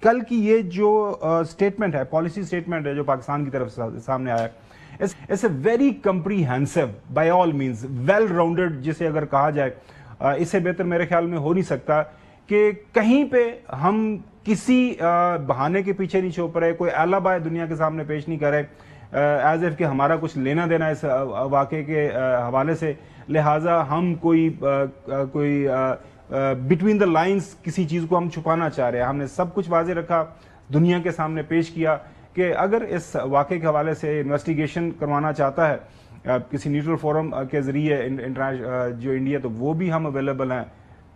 کل کی یہ جو سٹیٹمنٹ ہے, پالیسی سٹیٹمنٹ ہے جو پاکستان کی طرف سے سامنے آیا ہے, it's a very comprehensive, by all means well rounded جسے اگر کہا جائے, اس سے بہتر میرے خیال میں ہو نہیں سکتا کہ کہیں پہ ہم کسی بہانے کے پیچھے نہیں چھپ رہے, کوئی alibi دنیا کے سامنے پیش نہیں کر رہے ایز اف کہ ہمارا کچھ لینا دینا اس واقعے کے حوالے سے, لہٰذا ہم کوئی بٹوین دا لائنز کسی چیز کو ہم چھپانا چاہ رہے ہیں. ہم نے سب کچھ واضح رکھا, دنیا کے سامنے پیش کیا کہ اگر اس واقعے کے حوالے سے انویسٹیگیشن کروانا چاہتا ہے کسی نیوٹرل فورم کے ذریعے جو انڈیا, تو وہ بھی ہم اویلیبل ہیں.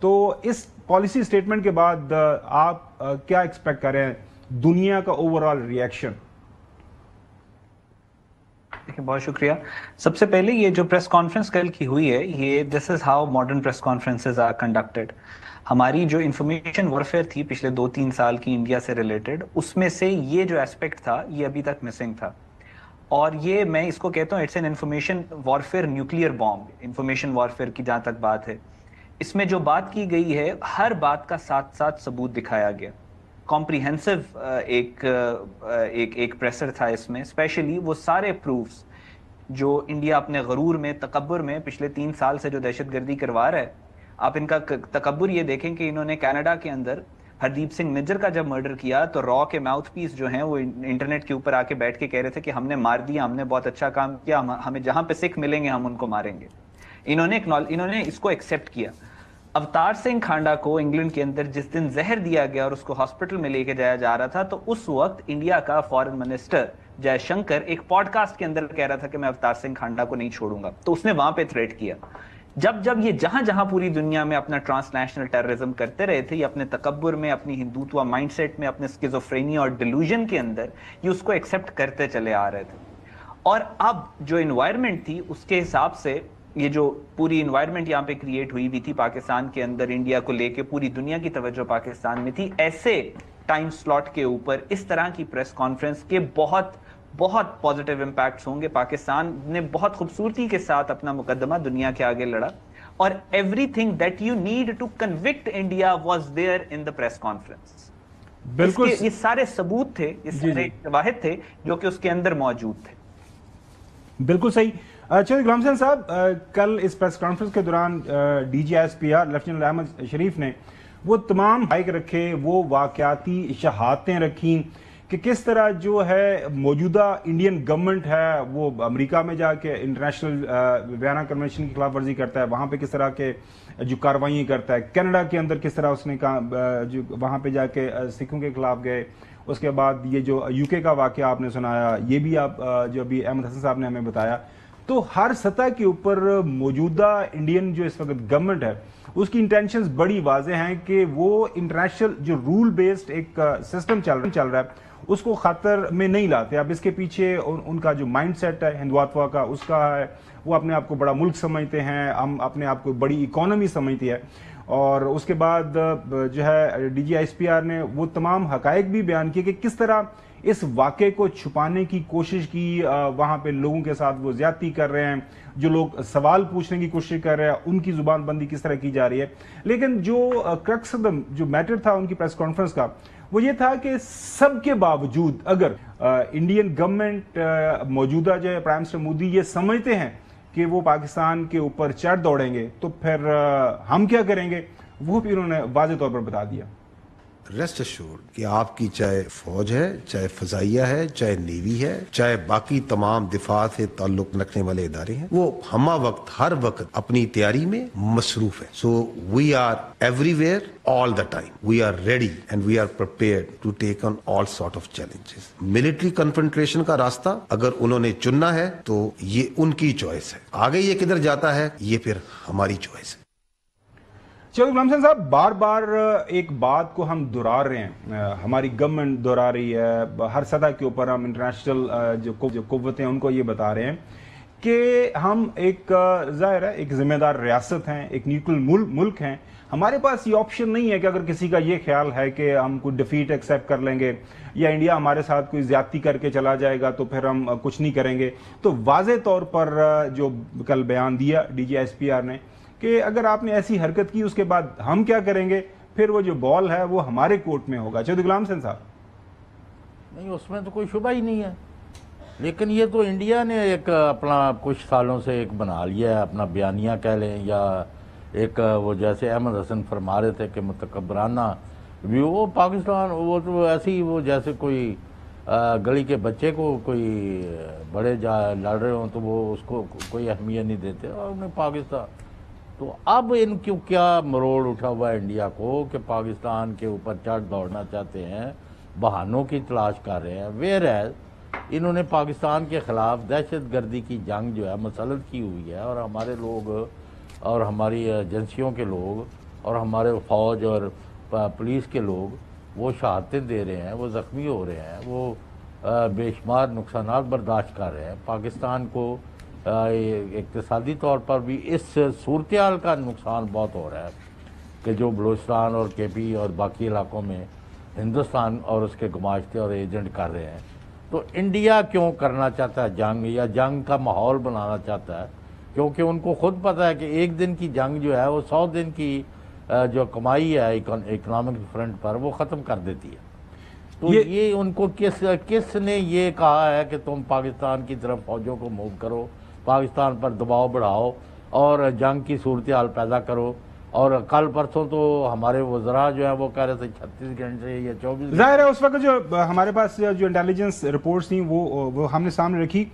تو اس پالیسی سٹیٹمنٹ کے بعد آپ کیا ایکسپیکٹ کر رہے ہیں دنیا کا اوور آل ریئیکشن؟ بہت شکریہ. سب سے پہلے یہ جو پریس کانفرنس کل کی ہوئی ہے, یہ this is how modern press conferences are conducted. ہماری جو انفارمیشن وارفیئر تھی پچھلے 2-3 سال کی انڈیا سے ریلیٹڈ, اس میں سے یہ جو ایسپیکٹ تھا یہ ابھی تک مسنگ تھا. اور یہ میں اس کو کہتا ہوں it's an information warfare nuclear bomb. Information warfare کی جہاں تک بات ہے, اس میں جو بات کی گئی ہے ہر بات کا ساتھ ساتھ ثبوت دکھایا گیا. کمپریہنسو ایک پریسر تھا اس میں, اسپیشلی وہ سارے پروفز جو انڈیا اپنے غرور میں, تکبر میں پچھلے 3 سال سے جو دہشت گردی کروا رہا ہے. آپ ان کا تکبر یہ دیکھیں کہ انہوں نے کینیڈا کے اندر ہردیپ سنگھ نجر کا جب مرڈر کیا تو را کے ماؤتھ پیس جو ہیں وہ انٹرنیٹ کے اوپر آ کے بیٹھ کے کہہ رہے تھے کہ ہم نے مار دیا, ہم نے بہت اچھا کام کیا, ہمیں جہاں پہ سکھ ملیں گے ہم ان کو ماریں گے. انہوں نے اس کو ایکسیپٹ کیا. اوتار سنگھ کھانڈا کو انگلینڈ کے اندر جس دن زہر دیا گیا اور اس کو ہاسپٹل میں لے کے جایا جا رہا تھا, تو اس وقت انڈیا کا فارن منسٹر جے شنکر ایک پوڈ کاسٹ کے اندر کہہ رہا تھا کہ میں اوتار سنگھ کھانڈا کو نہیں چھوڑوں گا. تو اس نے وہاں پہ تھریٹ کیا. جب یہ جہاں پوری دنیا میں اپنا ٹرانس نیشنل ٹیررزم کرتے رہے تھے, یہ اپنے تکبر میں, اپنی ہندوتوا مائنڈ سیٹ میں, اپنے اسکیزوفرینیا اور ڈیلوژن کے اندر یہ اس کو ایکسیپٹ کرتے چلے آ رہے تھے. اور اب جو انوائرمنٹ تھی اس کے حساب سے یہ جو پوری انوائرمنٹ یہاں پہ کریٹ ہوئی بھی تھی پاکستان کے اندر, انڈیا کو لے کے پوری دنیا کی توجہ پاکستان میں تھی. ایسے ٹائم سلاٹ کے اوپر اس طرح کی پریس کانفرنس کے بہت پازیٹیو امپیکٹس ہوں گے. پاکستان نے بہت خوبصورتی کے ساتھ اپنا مقدمہ دنیا کے آگے لڑا, اور everything that you need to convict India was there in the press conference. بالکل یہ سارے ثبوت تھے, یہ سارے شواہد تھے جو کہ اس کے اندر موجود تھے. بالکل صحیح. چودھری غلام حسین صاحب, کل اس پریس کانفرنس کے دوران D G S P R lieutenant Ahmed Sharif نے وہ تمام حقائق رکھے, وہ واقعاتی شہادتیں رکھیں کہ کس طرح جو ہے موجودہ انڈین گورنمنٹ ہے وہ امریکہ میں جا کے انٹرنیشنل ویانا کنونشن کی خلاف ورزی کرتا ہے, وہاں پہ کس طرح کے جو کارروائیاں کرتا ہے. کینیڈا کے اندر کس طرح اس نے جو وہاں پہ جا کے سکھوں کے خلاف گئے. اس کے بعد یہ جو یو کے کا واقعہ آپ نے سنایا, یہ بھی آپ جو ابھی احمد حسن صاحب نے ہمیں بتایا. تو ہر سطح کے اوپر موجودہ انڈین جو اس وقت گورنمنٹ ہے اس کی انٹینشنز بڑی واضح ہیں کہ وہ انٹرنیشنل جو رول بیسڈ ایک سسٹم چل رہا ہے اس کو خطر میں نہیں لاتے. اب اس کے پیچھے ان کا جو مائنڈ سیٹ ہے ہندواتوا کا, اس کا ہے وہ اپنے آپ کو بڑا ملک سمجھتے ہیں, ہم اپنے آپ کو بڑی اکانومی سمجھتی ہے. اور اس کے بعد جو ہے D G S P R نے وہ تمام حقائق بھی بیان کیے کہ کس طرح اس واقعے کو چھپانے کی کوشش کی, وہاں پہ لوگوں کے ساتھ وہ زیادتی کر رہے ہیں, جو لوگ سوال پوچھنے کی کوشش کر رہے ہیں ان کی زبان بندی کس طرح کی جا رہی ہے. لیکن جو کرکس جو میٹر تھا ان کی پریس کانفرنس کا وہ یہ تھا کہ سب کے باوجود اگر انڈین گورنمنٹ موجودہ جو ہے پرائم منسٹر مودی یہ سمجھتے ہیں کہ وہ پاکستان کے اوپر چڑھ دوڑیں گے تو پھر ہم کیا کریں گے, وہ بھی انہوں نے واضح طور پر بتا دیا. ریسٹ ایشورڈ کہ آپ کی چاہے فوج ہے, چاہے فضائیہ ہے, چاہے نیوی ہے, چاہے باقی تمام دفاع سے تعلق رکھنے والے ادارے ہیں, وہ ہمہ وقت ہر وقت اپنی تیاری میں مصروف ہے. So we are every all the time. We are ready and we are prepared to take on all sort of challenges. Military confrontation کا راستہ اگر انہوں نے چننا ہے تو یہ ان کی چوائس ہے, آگے یہ کدھر جاتا ہے یہ پھر ہماری چوائس ہے. چلو غلام حسین صاحب, بار بار ایک بات کو ہم دہرا رہے ہیں, ہماری گورنمنٹ دہرا رہی ہے, ہر سطح کے اوپر ہم انٹرنیشنل جو قوتیں ان کو یہ بتا رہے ہیں کہ ہم ایک ظاہر ہے ایک ذمہ دار ریاست ہیں, ایک نیوٹرل ملک ہیں. ہمارے پاس یہ آپشن نہیں ہے کہ اگر کسی کا یہ خیال ہے کہ ہم کوئی ڈیفیٹ ایکسیپٹ کر لیں گے یا انڈیا ہمارے ساتھ کوئی زیادتی کر کے چلا جائے گا تو پھر ہم کچھ نہیں کریں گے. تو واضح طور پر جو کل بیان دیا D G S P R نے کہ اگر آپ نے ایسی حرکت کی اس کے بعد ہم کیا کریں گے, پھر وہ جو بال ہے وہ ہمارے کورٹ میں ہوگا. چودھری غلام حسین صاحب. نہیں، اس میں تو کوئی شبہ ہی نہیں ہے، لیکن یہ تو انڈیا نے ایک اپنا کچھ سالوں سے ایک بنا لیا ہے، اپنا بیانیہ کہہ لیں، یا ایک وہ جیسے احمد حسن فرما رہے تھے کہ متکبرانہ بھی، وہ پاکستان وہ تو ایسے ہی وہ جیسے کوئی گلی کے بچے کو کوئی بڑے لڑ رہے ہوں تو وہ اس کو کوئی اہمیت نہیں دیتے، اور انہیں پاکستان تو اب ان کیوں کیا مروڑ اٹھا ہوا ہے انڈیا کو کہ پاکستان کے اوپر چڑھ دوڑنا چاہتے ہیں، بہانوں کی تلاش کر رہے ہیں. ویئر ایز انہوں نے پاکستان کے خلاف دہشت گردی کی جنگ جو ہے مسلط کی ہوئی ہے، اور ہمارے لوگ اور ہماری ایجنسیوں کے لوگ اور ہمارے فوج اور پولیس کے لوگ وہ شہادتیں دے رہے ہیں، وہ زخمی ہو رہے ہیں، وہ بے شمار نقصانات برداشت کر رہے ہیں. پاکستان کو اقتصادی طور پر بھی اس صورتحال کا نقصان بہت ہو رہا ہے کہ جو بلوچستان اور کے پی اور باقی علاقوں میں ہندوستان اور اس کے گماشتے اور ایجنٹ کر رہے ہیں. تو انڈیا کیوں کرنا چاہتا ہے جنگ، یا جنگ کا ماحول بنانا چاہتا ہے؟ کیونکہ ان کو خود پتہ ہے کہ ایک دن کی جنگ جو ہے وہ 100 دن کی جو کمائی ہے اکنامک فرنٹ پر وہ ختم کر دیتی ہے. تو یہ ان کو کس نے یہ کہا ہے کہ تم پاکستان کی طرف فوجوں کو موو کرو، پاکستان پر دباؤ بڑھاؤ اور جنگ کی صورتحال پیدا کرو؟ اور کل پرسوں تو ہمارے وزراء جو ہیں وہ کہہ رہے تھے 36 گھنٹے یا 24 ظاہر ہے اس وقت جو ہمارے پاس جو انٹیلیجنس رپورٹس تھیں وہ ہم نے سامنے رکھی.